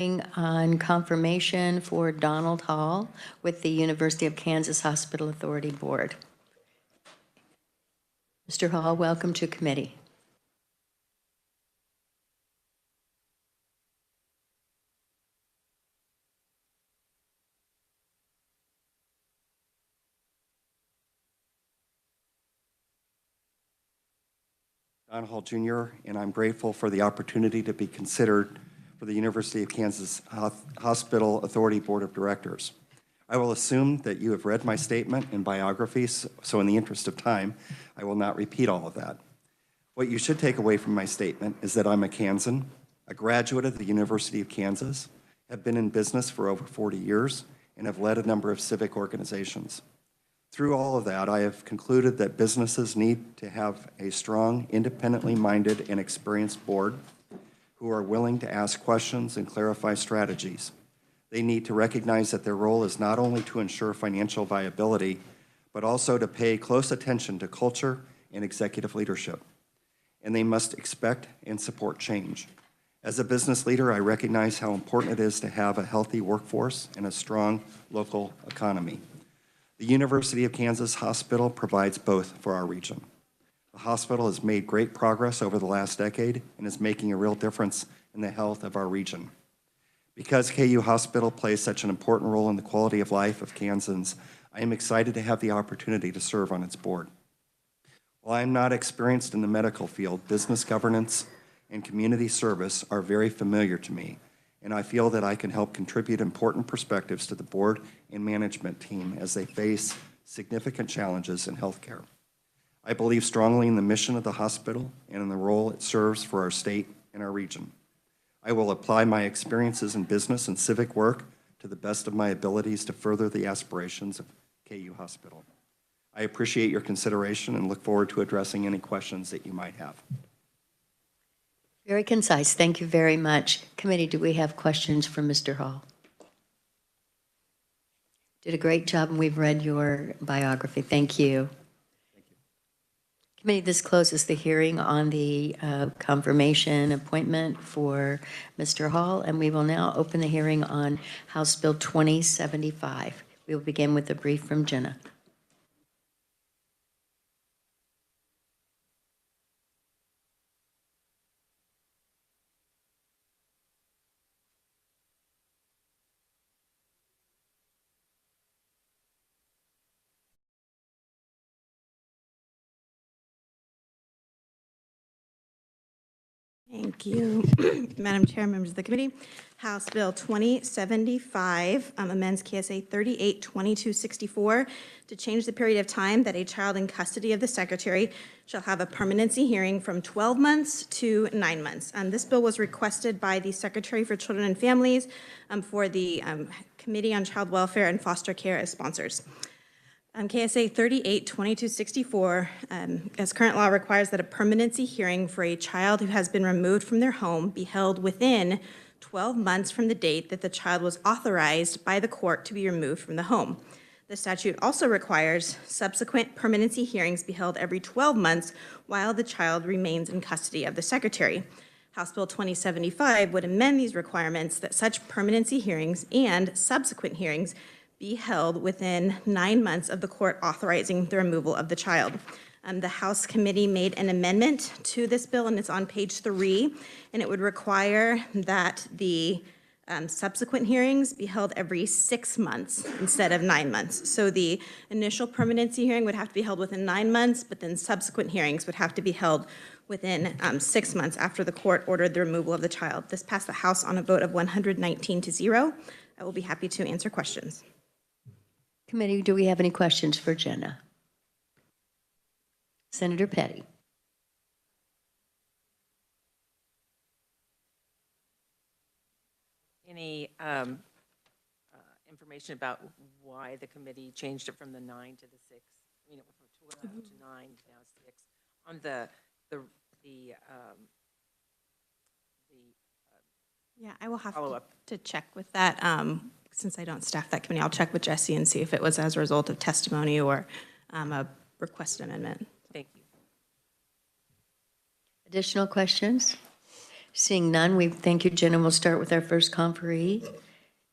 On confirmation for Donald Hall with the University of Kansas Hospital Authority Board. Mr. Hall, welcome to committee. Don Hall Jr., and I'm grateful for the opportunity to be considered for the University of Kansas Hospital Authority Board of Directors. I will assume that you have read my statement and biographies, so in the interest of time, I will not repeat all of that. What you should take away from my statement is that I'm a Kansan, a graduate of the University of Kansas, have been in business for over 40 years, and have led a number of civic organizations. Through all of that, I have concluded that businesses need to have a strong, independently minded, and experienced board who are willing to ask questions and clarify strategies. They need to recognize that their role is not only to ensure financial viability, but also to pay close attention to culture and executive leadership. And they must expect and support change. As a business leader, I recognize how important it is to have a healthy workforce and a strong local economy. The University of Kansas Hospital provides both for our region. The hospital has made great progress over the last decade and is making a real difference in the health of our region. Because KU Hospital plays such an important role in the quality of life of Kansans, I am excited to have the opportunity to serve on its board. While I am not experienced in the medical field, business governance and community service are very familiar to me, and I feel that I can help contribute important perspectives to the board and management team as they face significant challenges in healthcare. I believe strongly in the mission of the hospital and in the role it serves for our state and our region. I will apply my experiences in business and civic work to the best of my abilities to further the aspirations of KU Hospital. I appreciate your consideration and look forward to addressing any questions that you might have. Very concise. Thank you very much. Committee, do we have questions for Mr. Hall? Did a great job, and we've read your biography. Thank you. Thank you. Committee, this closes the hearing on the confirmation appointment for Mr. Hall, and we will now open the hearing on House Bill 2075. We will begin with a brief from Jenna. Thank you, Madam Chair, members of the committee. House Bill 2075 amends KSA 38-2264 to change the period of time that a child in custody of the secretary shall have a permanency hearing from 12 months to 9 months. This bill was requested by the Secretary for Children and Families for the Committee on Child Welfare and Foster Care as sponsors. KSA 38-2264, as current law, requires that a permanency hearing for a child who has been removed from their home be held within 12 months from the date that the child was authorized by the court to be removed from the home. The statute also requires subsequent permanency hearings be held every 12 months while the child remains in custody of the secretary. House Bill 2075 would amend these requirements that such permanency hearings and subsequent hearings be held within 9 months of the court authorizing the removal of the child. The House committee made an amendment to this bill, and it's on page 3, and it would require that the subsequent hearings be held every 6 months instead of 9 months. So the initial permanency hearing would have to be held within 9 months, but then subsequent hearings would have to be held within 6 months after the court ordered the removal of the child. This passed the House on a vote of 119-0. I will be happy to answer questions. Committee, do we have any questions for Jenna? Senator Petty. Any information about why the committee changed it from the 9 to the 6? I mean, it went from 12 to 9 to now 6. On Yeah, I will have follow-up to check with that. Since I don't staff that committee, I'll check with Jesse and see if it was as a result of testimony or a request amendment. Thank you. Additional questions? Seeing none, we thank you, Jen, and we'll start with our first conferee.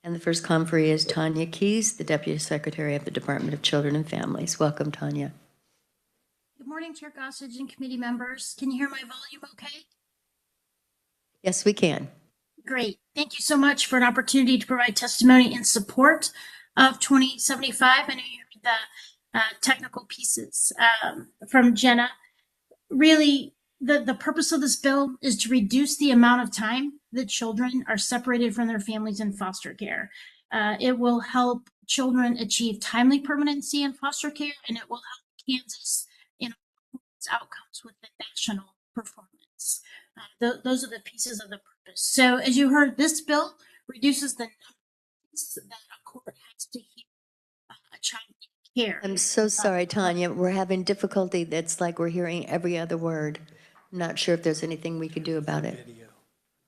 And the first conferee is Tanya Keys, the Deputy Secretary of the Department of Children and Families. Welcome, Tanya. Good morning, Chair Gossage and committee members. Can you hear my volume okay? Yes, we can. Great. Thank you so much for an opportunity to provide testimony in support of 2075. I know you heard the technical pieces from Jenna. Really, the purpose of this bill is to reduce the amount of time that children are separated from their families in foster care. It will help children achieve timely permanency in foster care, and it will help Kansas in its outcomes with the national performance. Those are the pieces of the purpose. So as you heard, this bill reduces the numbers that a court has to hear a child in care. I'm so sorry, Tanya. We're having difficulty. It's like we're hearing every other word. I'm not sure if there's anything we could do about it.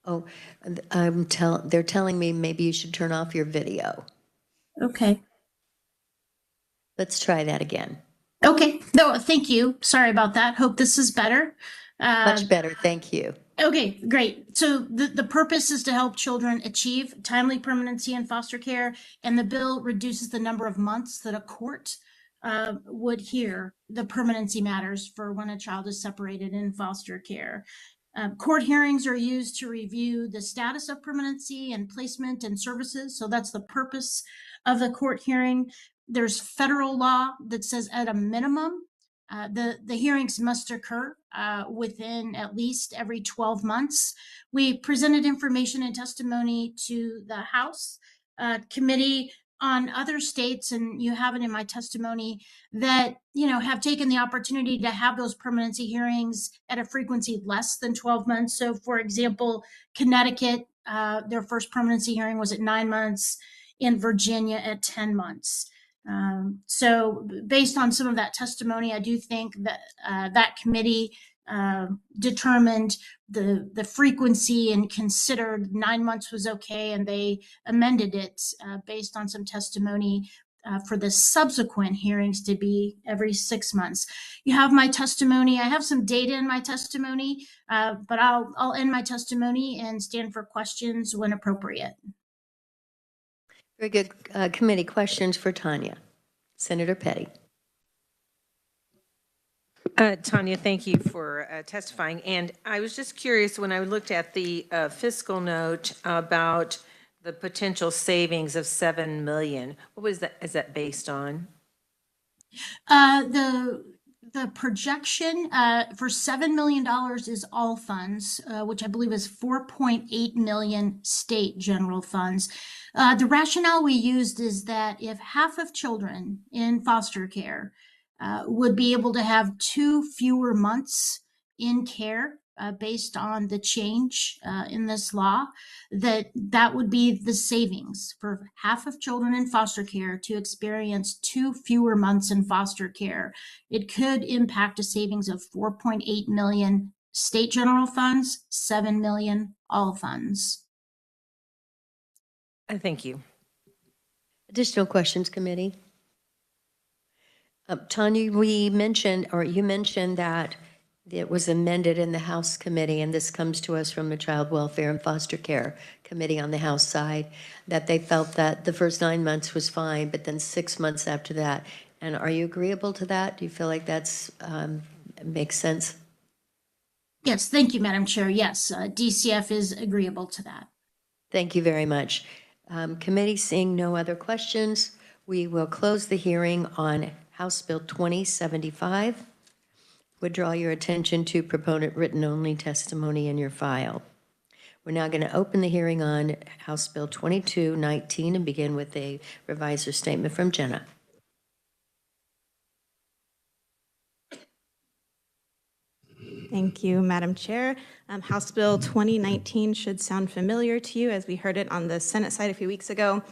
Oh, they're telling me maybe you should turn off your video. Okay. Let's try that again. Okay. No, thank you. Sorry about that. Hope this is better. Much better, thank you. Okay, great. So the purpose is to help children achieve timely permanency in foster care, and the bill reduces the number of months that a court would hear the permanency matters for when a child is separated in foster care. Court hearings are used to review the status of permanency and placement and services. So that's the purpose of the court hearing. There's federal law that says at a minimum, the hearings must occur within at least every 12 months. We presented information and testimony to the House Committee on other states, and you have it in my testimony, that have taken the opportunity to have those permanency hearings at a frequency less than 12 months. So for example, Connecticut, their first permanency hearing was at 9 months, in Virginia at 10 months. So based on some of that testimony, I do think that that committee determined the frequency and considered 9 months was okay, and they amended it based on some testimony for the subsequent hearings to be every 6 months. You have my testimony. I have some data in my testimony, but I'll end my testimony and stand for questions when appropriate. Very good. Committee questions for Tanya. Senator Petty. Tanya, thank you for testifying. And I was just curious, when I looked at the fiscal note about the potential savings of $7 million, what was that? Is that based on? The projection for $7 million is all funds, which I believe is 4.8 million state general funds. The rationale we used is that if half of children in foster care would be able to have 2 fewer months in care based on the change in this law, that would be the savings for half of children in foster care to experience 2 fewer months in foster care. It could impact a savings of 4.8 million state general funds, 7 million all funds. Thank you. Additional questions, committee? Tanya, you mentioned that it was amended in the House Committee, and this comes to us from the Child Welfare and Foster Care Committee on the House side, that they felt that the first 9 months was fine, but then 6 months after that. And are you agreeable to that? Do you feel like that's makes sense? Yes, thank you, Madam Chair. Yes, DCF is agreeable to that. Thank you very much. Committee, seeing no other questions, we will close the hearing on House Bill 2075. Would draw your attention to proponent written only testimony in your file. We're now going to open the hearing on House Bill 2219 and begin with a reviser statement from Jenna. Thank you, Madam Chair. House Bill 2019 should sound familiar to you, as we heard it on the Senate side a few weeks ago.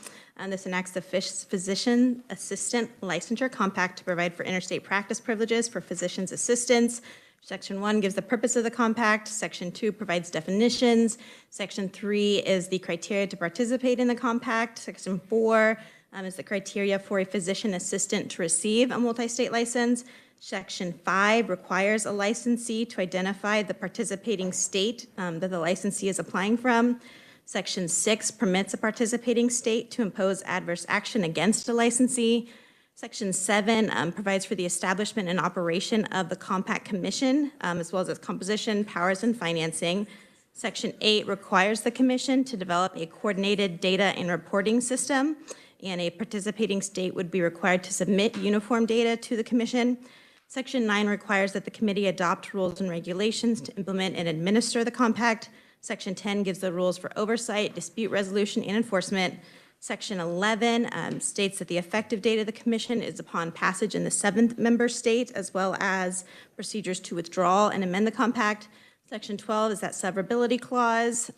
This enacts the Physician Assistant Licensure Compact to provide for interstate practice privileges for physicians' assistants. Section 1 gives the purpose of the compact. Section 2 provides definitions. Section 3 is the criteria to participate in the compact. Section 4 is the criteria for a physician assistant to receive a multi-state license. Section 5 requires a licensee to identify the participating state that the licensee is applying from. Section 6 permits a participating state to impose adverse action against a licensee. Section 7 provides for the establishment and operation of the Compact Commission, as well as its composition, powers, and financing. Section 8 requires the commission to develop a coordinated data and reporting system, and a participating state would be required to submit uniform data to the commission. Section 9 requires that the committee adopt rules and regulations to implement and administer the compact. Section 10 gives the rules for oversight, dispute resolution, and enforcement. Section 11 states that the effective date of the commission is upon passage in the 7th member state, as well as procedures to withdraw and amend the compact. Section 12 is that severability clause.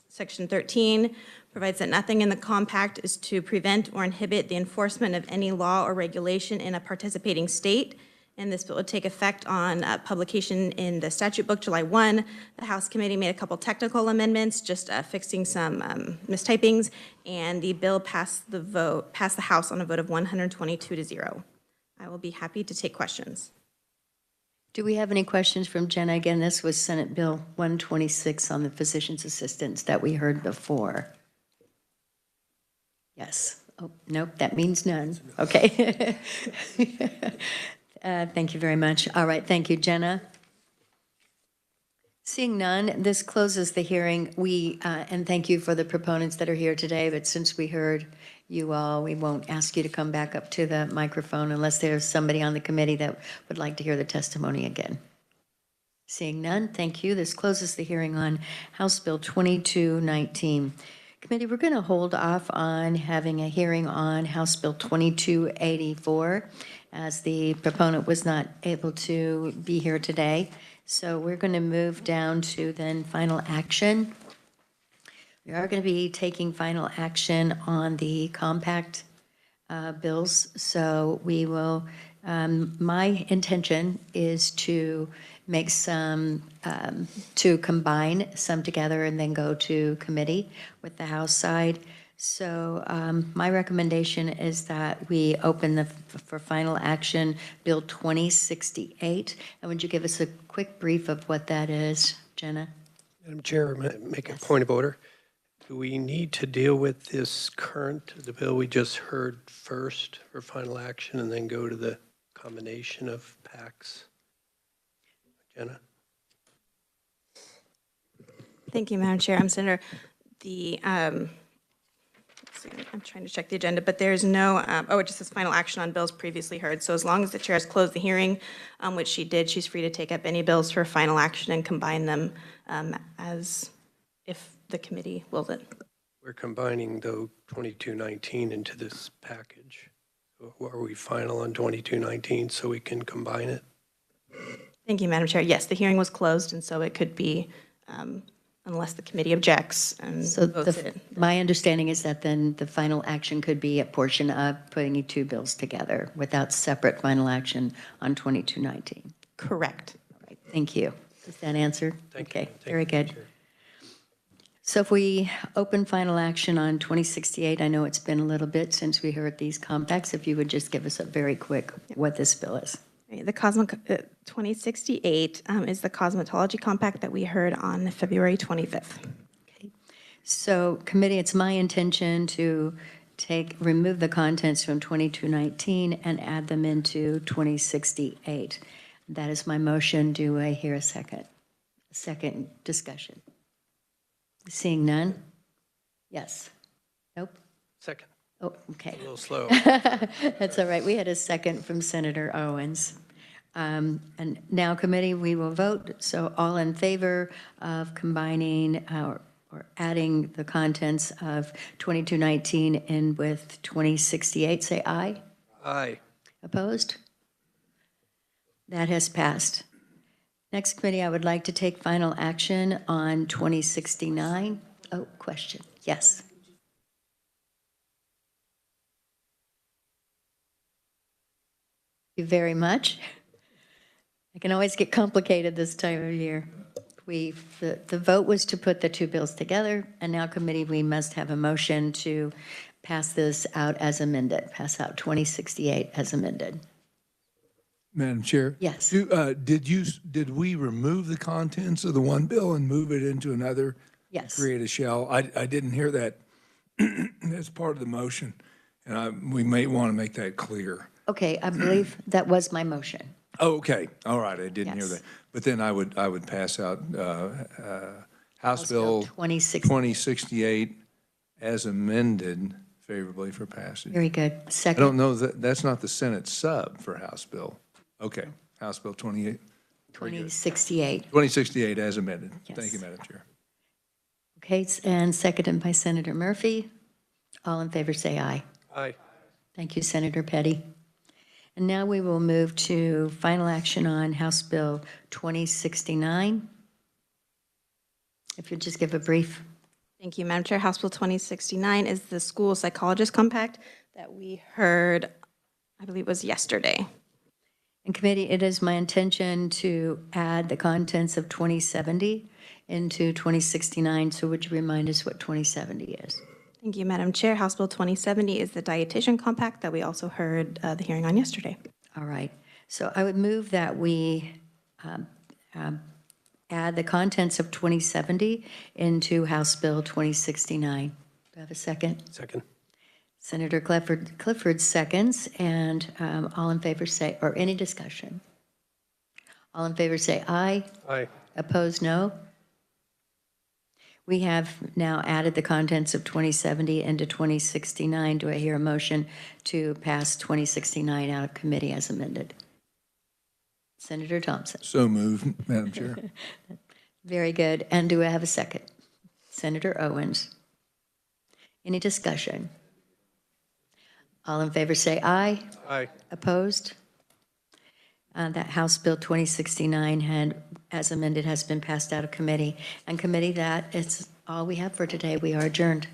Section 13 provides that nothing in the compact is to prevent or inhibit the enforcement of any law or regulation in a participating state. And this bill would take effect on publication in the statute book July 1. The House committee made a couple technical amendments, just fixing some mistypings, and the bill passed the House on a vote of 122-0. I will be happy to take questions. Do we have any questions from Jenna? Again, this was Senate Bill 126 on the physician's assistants that we heard before. Yes. Oh, nope, that means none. Okay. Thank you very much. All right, thank you, Jenna. Seeing none, this closes the hearing. And thank you for the proponents that are here today, but since we heard you all, we won't ask you to come back up to the microphone unless there's somebody on the committee that would like to hear the testimony again. Seeing none, thank you. This closes the hearing on House Bill 2219. Committee, we're going to hold off on having a hearing on House Bill 2284 as the proponent was not able to be here today. So we're going to move down to then final action. We are going to be taking final action on the compact bills. So we will, my intention is to make some, to combine some together and then go to committee with the House side. So my recommendation is that we open for final action Bill 2068. And would you give us a quick brief of what that is, Jenna? Madam Chair, make a point of order. Do we need to deal with the bill we just heard first for final action and then go to the combination of PACs? Jenna? Thank you, Madam Chair. Senator. I'm trying to check the agenda, but there's no, it just says final action on bills previously heard. So as long as the chair has closed the hearing, which she did, she's free to take up any bills for final action and combine them as if the committee wills it. We're combining, though, 2219 into this package. So are we final on 2219 so we can combine it? Thank you, Madam Chair. Yes, the hearing was closed, and so it could be, unless the committee objects and So votes it. my understanding is that then the final action could be a portion of putting two bills together without separate final action on 2219. Correct. All right, thank you. Does that answer? Thank you. Okay, Thank very you, good. Chair. So if we open final action on 2068, I know it's been a little bit since we heard these compacts. If you would just give us a very quick what this bill is. The 2068 is the cosmetology compact that we heard on February 25th. Okay. So committee, it's my intention to remove the contents from 2219 and add them into 2068. That is my motion. Do I hear a second? Second discussion. Seeing none? Yes. Nope. Second. Oh, okay. A little slow. That's all right. We had a second from Senator Owens. And now, committee, we will vote. So all in favor of combining or adding the contents of 2219 in with 2068, say aye. Aye. Opposed? That has passed. Next, committee, I would like to take final action on 2069. Oh, question. Yes. Thank you very much. It can always get complicated this time of year. The vote was to put the two bills together, and now, committee, we must have a motion to pass this out as amended, pass out 2068 as amended. Madam Chair? Yes. Did we remove the contents of the one bill and move it into another? Yes. Create a shell? I didn't hear that as part of the motion, and we may want to make that clear. Okay, I believe that was my motion. Oh, okay, all right, I didn't hear Yes. that. But then I would pass out House Bill Bill 2068. 2068 as amended favorably for passage. Very good. I Second. don't know, that's not the Senate sub for House Bill. Okay, House Bill 2068. 2068 as amended. Thank you, Yes. Madam Chair. Okay, and seconded by Senator Murphy. All in favor, say aye. Aye. Thank you, Senator Petty. And now we will move to final action on House Bill 2069. If you'll just give a brief. Thank you, Madam Chair. House Bill 2069 is the school psychologist compact that we heard, I believe it was yesterday. In committee, it is my intention to add the contents of 2070 into 2069. So would you remind us what 2070 is? Thank you, Madam Chair. House Bill 2070 is the dietitian compact that we also heard the hearing on yesterday. All right. So I would move that we add the contents of 2070 into House Bill 2069. Do I have a second? Second. Senator Clifford seconds, and all in favor say, or any discussion? All in favor say aye. Aye. Opposed, no. We have now added the contents of 2070 into 2069. Do I hear a motion to pass 2069 out of committee as amended? Senator Thompson. So moved, Madam Chair. Very good. And do I have a second? Senator Owens. Any discussion? All in favor say aye. Aye. Opposed? That House Bill 2069 as amended, has been passed out of committee. And committee, that is all we have for today. We are adjourned.